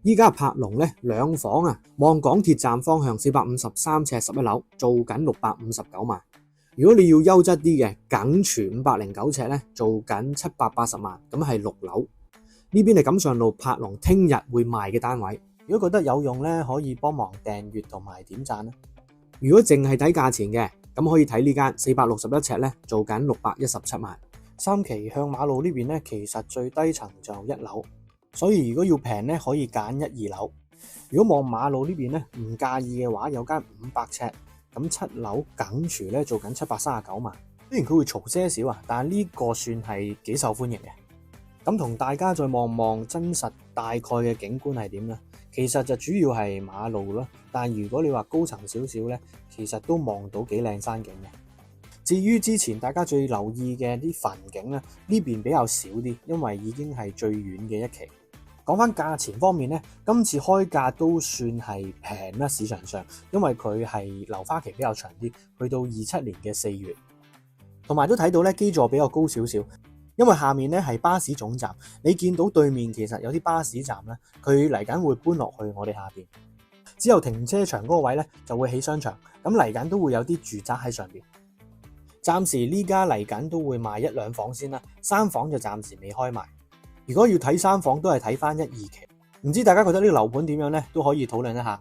依家柏龍咧兩房啊，望港鐵站方向453尺11樓，做緊659萬。如果你要優質啲嘅，梗廚509尺咧，做緊780萬，咁係6樓。呢邊係錦上路柏龍聽日會賣嘅單位。如果覺得有用咧，可以幫忙訂閱同埋點讚啦。如果淨係睇價錢嘅，咁可以睇呢間461尺咧，做緊617萬。三期向馬路呢邊咧，其實最低層就1樓，所以如果要平咧，可以揀1、2樓。如果望馬路呢邊咧，唔介意嘅話，有間500尺，咁7樓梗廚咧，做緊739萬。雖然佢會嘈些少啊，但係呢個算係幾受歡迎嘅。咁同大家再望望真實大概嘅景觀係點咧？其實就主要係馬路咯，但如果你話高層少少咧，其實都望到幾靚山景嘅。至於之前大家最留意嘅啲墳景咧，呢邊比較少啲，因為已經係最遠嘅一期。講翻價錢方面咧，今次開價都算係平啦，市場上，因為佢係留花期比較長啲，去到27年嘅4月，同埋都睇到咧基座比較高少少。因為下面咧係巴士總站，你見到對面其實有啲巴士站咧，佢嚟緊會搬落去我哋下邊，之後停車場嗰個位咧就會起商場，咁嚟緊都會有啲住宅喺上邊。暫時呢家嚟緊都會賣1、2房先啦，3房就暫時未開賣。如果要睇3房都係睇翻1、2期，唔知大家覺得呢個樓盤點樣咧，都可以討論一下。